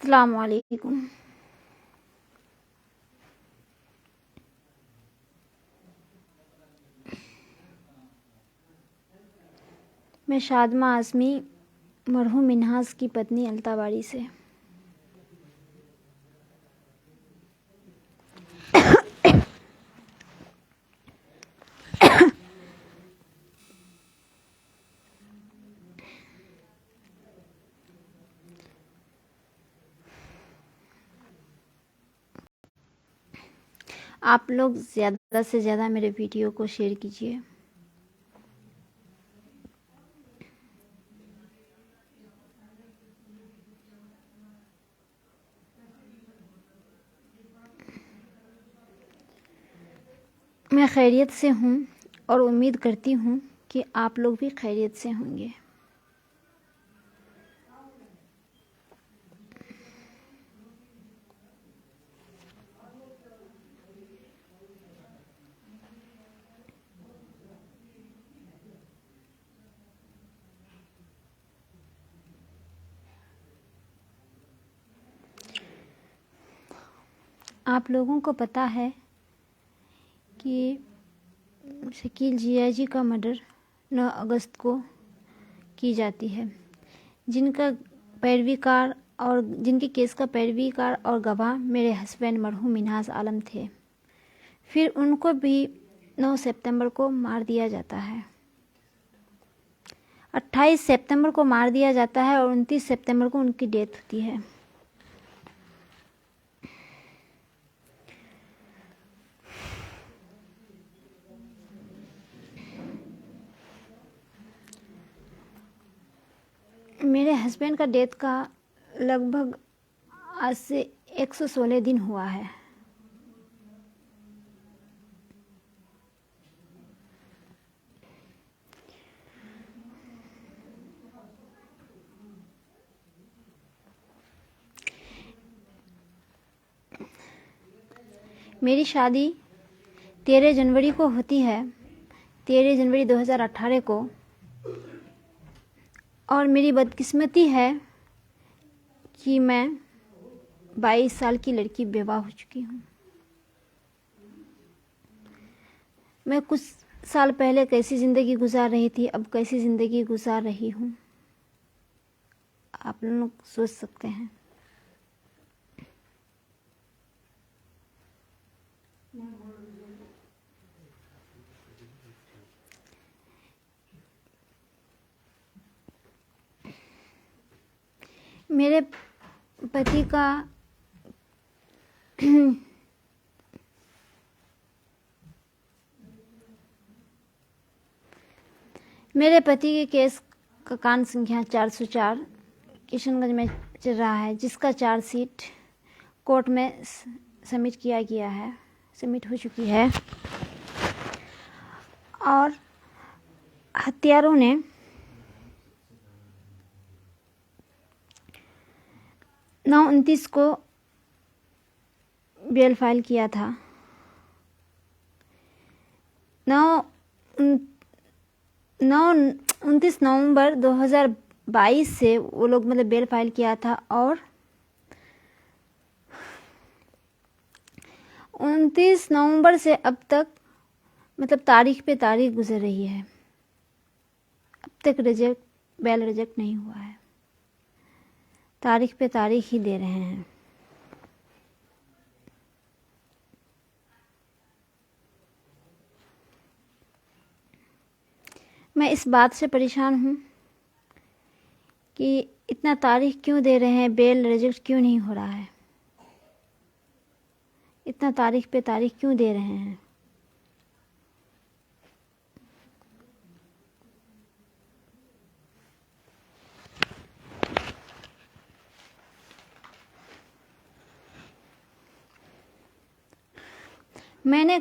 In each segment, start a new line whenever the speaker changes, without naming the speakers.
अस्सलाम वालेकुम। मैं शादमा आज़मी मरहूम मिन्हाज की पत्नी अल्ताबाड़ी से। आप लोग ज़्यादा से ज़्यादा मेरे वीडियो को शेयर कीजिए। मैं खैरियत से हूँ और उम्मीद करती हूँ कि आप लोग भी खैरियत से होंगे। आप लोगों को पता है कि शकील जिया जी का मर्डर 9 अगस्त को की जाती है। जिनका पैरवीकार और जिनके केस का पैरवीकार और गवाह मेरे हस्बैंड मरहूम मिन्हाज आलम थे। फिर उनको भी 9 सितंबर को मार दिया जाता है। 28 सितंबर को मार दिया जाता है और 29 सितंबर को उनकी डेथ होती है। मेरे हस्बैंड का डेथ का लगभग आज से 116 दिन हुआ है। मेरी शादी 13 जनवरी को होती है, 13 जनवरी 2018 को। और मेरी बदकिस्मती है कि मैं 22 साल की लड़की बेवा हो चुकी हूँ। मैं कुछ साल पहले कैसी ज़िंदगी गुजार रही थी, अब कैसी ज़िंदगी गुजार रही हूँ, आप लोग सोच सकते हैं। मेरे पति का मेरे पति के केस का कांड संख्या 404 किशनगंज में चल रहा है, जिसका चार्जशीट कोर्ट में सबमिट किया गया है, सबमिट हो चुकी है। और हत्यारों ने 9/29 को बेल फाइल किया था। 29 नवंबर 2022 से वो लोग मतलब बेल फाइल किया था और 29 नवंबर से अब तक मतलब तारीख पे तारीख गुजर रही है, अब तक बेल रिजेक्ट नहीं हुआ है। तारीख पे तारीख ही दे रहे हैं। मैं इस बात से परेशान हूँ कि इतना तारीख क्यों दे रहे हैं, बेल रिजेक्ट क्यों नहीं हो रहा है, इतना तारीख पे तारीख क्यों दे रहे हैं। मैंने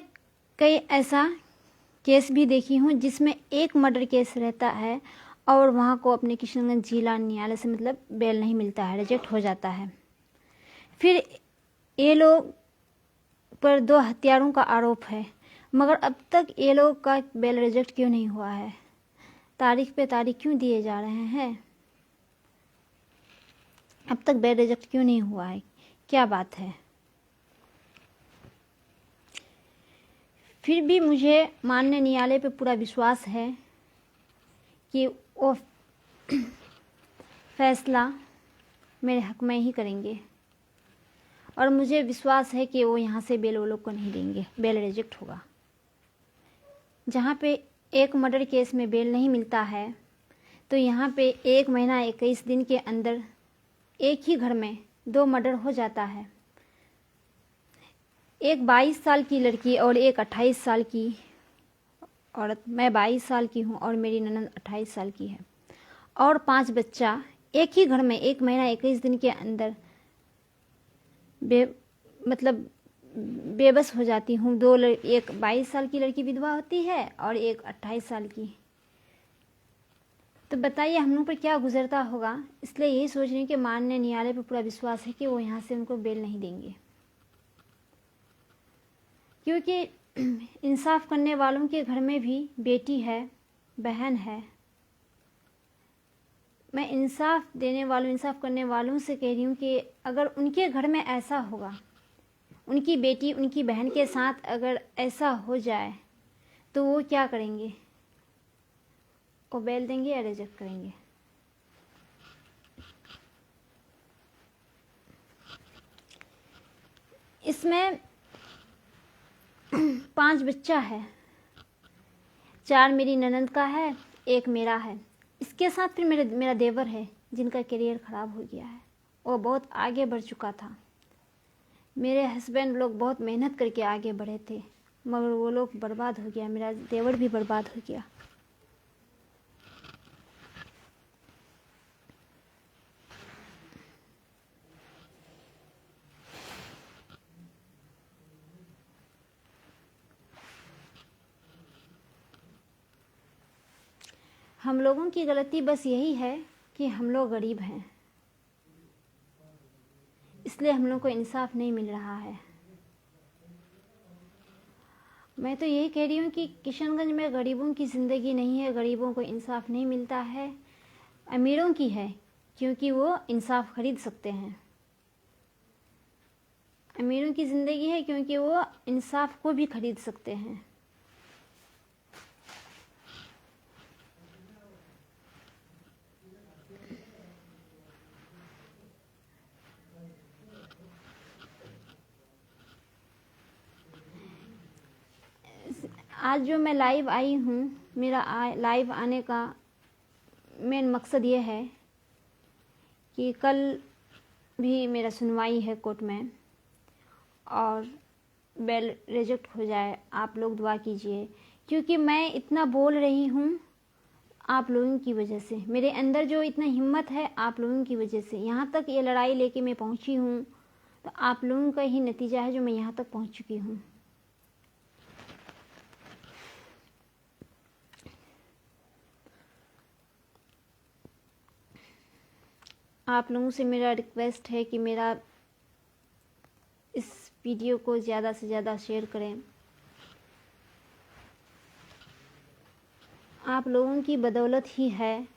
कई ऐसा केस भी देखी हूँ जिसमें एक मर्डर केस रहता है और वहाँ को अपने किशनगंज जिला न्यायालय से मतलब बेल नहीं मिलता है, रिजेक्ट हो जाता है। फिर ये लोग पर 2 हत्यारों का आरोप है, मगर अब तक ये लोग का बेल रिजेक्ट क्यों नहीं हुआ है, तारीख पे तारीख क्यों दिए जा रहे हैं। अब तक बेल रिजेक्ट क्यों नहीं हुआ है, क्या बात है। फिर भी मुझे माननीय न्यायालय पे पूरा विश्वास है कि वो फैसला मेरे हक में ही करेंगे, और मुझे विश्वास है कि वो यहाँ से बेल वो लोग को नहीं देंगे, बेल रिजेक्ट होगा। जहाँ पे एक मर्डर केस में बेल नहीं मिलता है, तो यहाँ पे 1 महीना 21 दिन के अंदर एक ही घर में 2 मर्डर हो जाता है। एक 22 साल की लड़की और एक 28 साल की औरत, मैं 22 साल की हूँ और मेरी ननद 28 साल की है, और 5 बच्चा एक ही घर में 1 महीना 21 दिन के अंदर बेबस हो जाती हूँ। एक 22 साल की लड़की विधवा होती है और एक 28 साल की। तो बताइए हम लोग पर क्या गुजरता होगा। इसलिए यही सोच रही हूँ कि माननीय न्यायालय पर पूरा विश्वास है कि वो यहाँ से उनको बेल नहीं देंगे, क्योंकि इंसाफ करने वालों के घर में भी बेटी है, बहन है। मैं इंसाफ देने वालों, इंसाफ करने वालों से कह रही हूँ कि अगर उनके घर में ऐसा होगा, उनकी बेटी उनकी बहन के साथ अगर ऐसा हो जाए, तो वो क्या करेंगे? वो बेल देंगे या रिजेक्ट करेंगे? इसमें 5 बच्चा है, 4 मेरी ननद का है, 1 मेरा है। इसके साथ फिर मेरा देवर है जिनका करियर ख़राब हो गया है। वो बहुत आगे बढ़ चुका था। मेरे हस्बैंड लोग बहुत मेहनत करके आगे बढ़े थे, मगर वो लोग बर्बाद हो गया, मेरा देवर भी बर्बाद हो गया। हम लोगों की गलती बस यही है कि हम लोग गरीब हैं, इसलिए हम लोग को इंसाफ नहीं मिल रहा है। मैं तो यही कह रही हूँ कि किशनगंज में गरीबों की ज़िंदगी नहीं है, गरीबों को इंसाफ नहीं मिलता है। अमीरों की है, क्योंकि वो इंसाफ खरीद सकते हैं। अमीरों की ज़िंदगी है क्योंकि वो इंसाफ को भी खरीद सकते हैं। आज जो मैं लाइव आई हूँ, मेरा लाइव आने का मेन मकसद ये है कि कल भी मेरा सुनवाई है कोर्ट में, और बेल रिजेक्ट हो जाए। आप लोग दुआ कीजिए, क्योंकि मैं इतना बोल रही हूँ आप लोगों की वजह से। मेरे अंदर जो इतना हिम्मत है आप लोगों की वजह से। यहाँ तक ये लड़ाई लेके मैं पहुँची हूँ, तो आप लोगों का ही नतीजा है जो मैं यहाँ तक पहुँच चुकी हूँ। आप लोगों से मेरा रिक्वेस्ट है कि मेरा इस वीडियो को ज़्यादा से ज़्यादा शेयर करें। आप लोगों की बदौलत ही है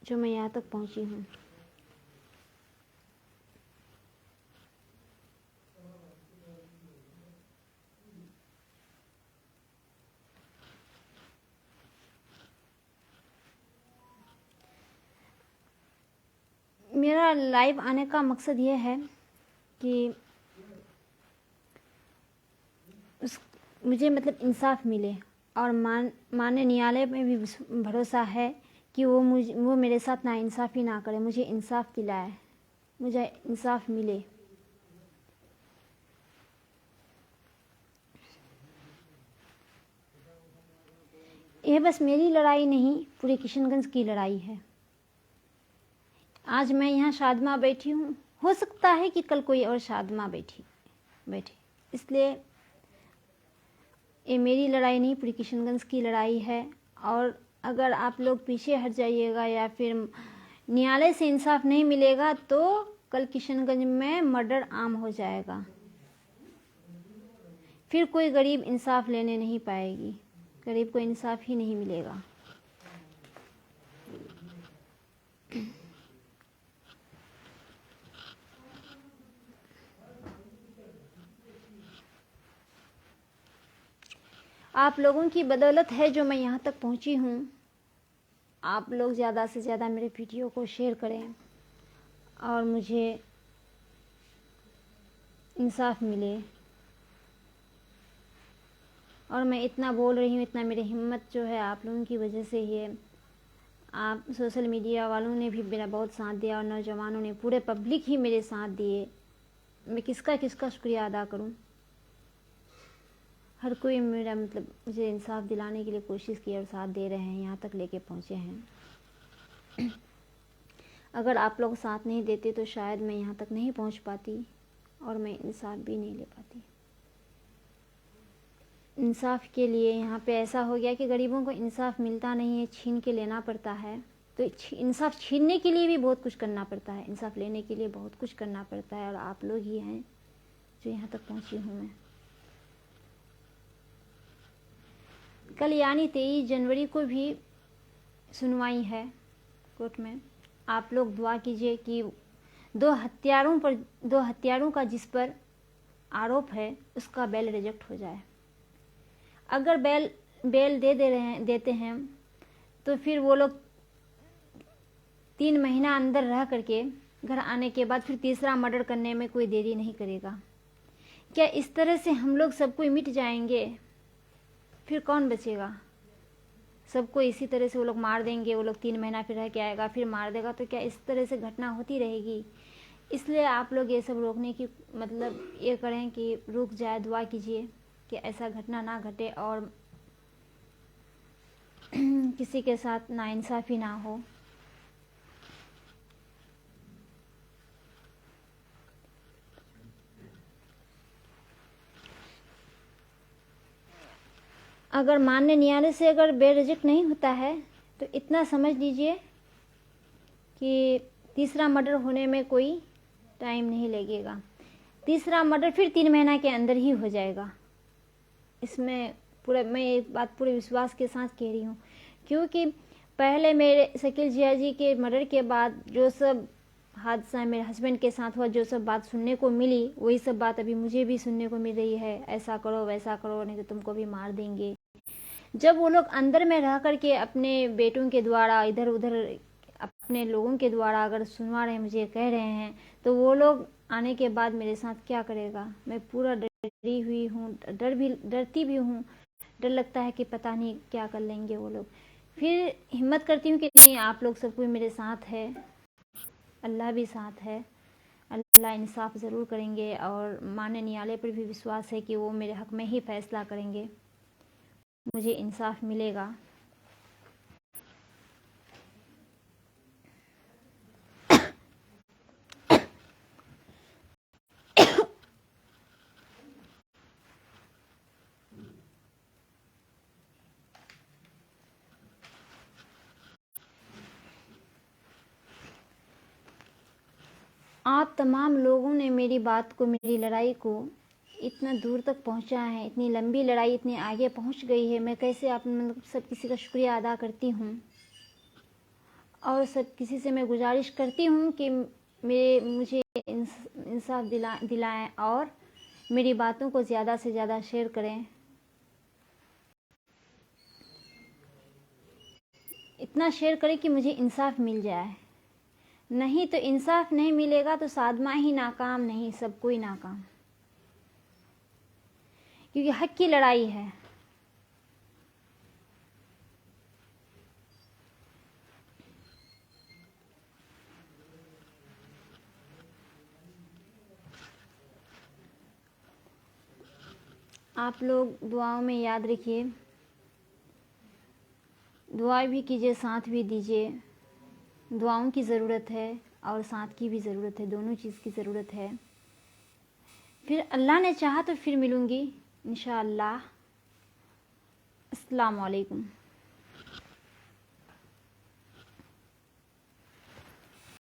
जो मैं यहाँ तक पहुँची हूँ। मेरा लाइव आने का मकसद ये है कि मुझे इंसाफ मिले, और माननीय न्यायालय में भी भरोसा है कि वो मेरे साथ नाइंसाफ़ी ना करे, मुझे इंसाफ दिलाए, मुझे इंसाफ मिले। यह बस मेरी लड़ाई नहीं, पूरे किशनगंज की लड़ाई है। आज मैं यहाँ शादमा बैठी हूँ, हो सकता है कि कल कोई और शादमा बैठे, इसलिए ये मेरी लड़ाई नहीं, पूरी किशनगंज की लड़ाई है। और अगर आप लोग पीछे हट जाइएगा या फिर न्यायालय से इंसाफ नहीं मिलेगा, तो कल किशनगंज में मर्डर आम हो जाएगा। फिर कोई गरीब इंसाफ लेने नहीं पाएगी, गरीब को इंसाफ ही नहीं मिलेगा। आप लोगों की बदौलत है जो मैं यहाँ तक पहुँची हूँ। आप लोग ज़्यादा से ज़्यादा मेरे वीडियो को शेयर करें और मुझे इंसाफ मिले। और मैं इतना बोल रही हूँ, इतना मेरी हिम्मत जो है आप लोगों की वजह से ही है। आप सोशल मीडिया वालों ने भी मेरा बहुत साथ दिया और नौजवानों ने, पूरे पब्लिक ही मेरे साथ दिए। मैं किसका शुक्रिया अदा करूँ। हर कोई मेरा मतलब मुझे इंसाफ दिलाने के लिए कोशिश की और साथ दे रहे हैं, यहाँ तक लेके पहुँचे हैं। अगर आप लोग साथ नहीं देते तो शायद मैं यहाँ तक नहीं पहुँच पाती और मैं इंसाफ भी नहीं ले पाती। इंसाफ के लिए यहाँ पे ऐसा हो गया कि गरीबों को इंसाफ मिलता नहीं है, छीन के लेना पड़ता है। तो इंसाफ छीनने के लिए भी बहुत कुछ करना पड़ता है, इंसाफ लेने के लिए बहुत कुछ करना पड़ता है। और आप लोग ही हैं जो यहाँ तक पहुँची हूँ मैं। कल यानी 23 जनवरी को भी सुनवाई है कोर्ट में। आप लोग दुआ कीजिए कि दो हत्यारों का जिस पर आरोप है उसका बेल रिजेक्ट हो जाए। अगर बेल देते हैं तो फिर वो लोग 3 महीना अंदर रह करके घर आने के बाद फिर तीसरा मर्डर करने में कोई देरी नहीं करेगा। क्या इस तरह से हम लोग सब कोई मिट जाएंगे? फिर कौन बचेगा? सबको इसी तरह से वो लोग मार देंगे। वो लोग 3 महीना फिर रह के आएगा, फिर मार देगा। तो क्या इस तरह से घटना होती रहेगी? इसलिए आप लोग ये सब रोकने की मतलब ये करें कि रुक जाए। दुआ कीजिए कि ऐसा घटना ना घटे और किसी के साथ नाइंसाफ़ी ना हो। अगर माननीय न्यायालय से अगर बेल रिजेक्ट नहीं होता है तो इतना समझ लीजिए कि तीसरा मर्डर होने में कोई टाइम नहीं लगेगा। तीसरा मर्डर फिर 3 महीना के अंदर ही हो जाएगा। इसमें मैं एक बात पूरे विश्वास के साथ कह रही हूँ, क्योंकि पहले मेरे शकील जिया जी के मर्डर के बाद जो सब हादसा मेरे हस्बैंड के साथ हुआ, जो सब बात सुनने को मिली, वही सब बात अभी मुझे भी सुनने को मिल रही है। ऐसा करो, वैसा करो, नहीं तो तुमको भी मार देंगे। जब वो लोग अंदर में रह करके अपने बेटों के द्वारा इधर उधर अपने लोगों के द्वारा अगर सुनवा रहे हैं, मुझे कह रहे हैं, तो वो लोग आने के बाद मेरे साथ क्या करेगा? मैं पूरा डरी हुई हूँ, डरती भी हूँ। डर लगता है कि पता नहीं क्या कर लेंगे वो लोग। फिर हिम्मत करती हूँ कि नहीं, आप लोग सब कोई मेरे साथ है, अल्लाह भी साथ है। अल्लाह इंसाफ ज़रूर करेंगे और माननीय न्यायालय पर भी विश्वास है कि वो मेरे हक में ही फैसला करेंगे, मुझे इंसाफ मिलेगा। आप तमाम लोगों ने मेरी बात को, मेरी लड़ाई को इतना दूर तक पहुंचा है। इतनी लंबी लड़ाई इतनी आगे पहुंच गई है। मैं कैसे आप मतलब सब किसी का शुक्रिया अदा करती हूँ और सब किसी से मैं गुजारिश करती हूँ कि मुझे इंसाफ दिलाएं और मेरी बातों को ज़्यादा से ज़्यादा शेयर करें। इतना शेयर करें कि मुझे इंसाफ मिल जाए। नहीं तो इंसाफ नहीं मिलेगा तो सादमा ही नाकाम नहीं, सब कोई नाकाम, क्योंकि हक की लड़ाई है। आप लोग दुआओं में याद रखिए, दुआ भी कीजिए, साथ भी दीजिए। दुआओं की ज़रूरत है और साथ की भी ज़रूरत है, दोनों चीज़ की ज़रूरत है। फिर अल्लाह ने चाहा तो फिर मिलूँगी इंशाअल्लाह। अस्सलाम वालेकुम।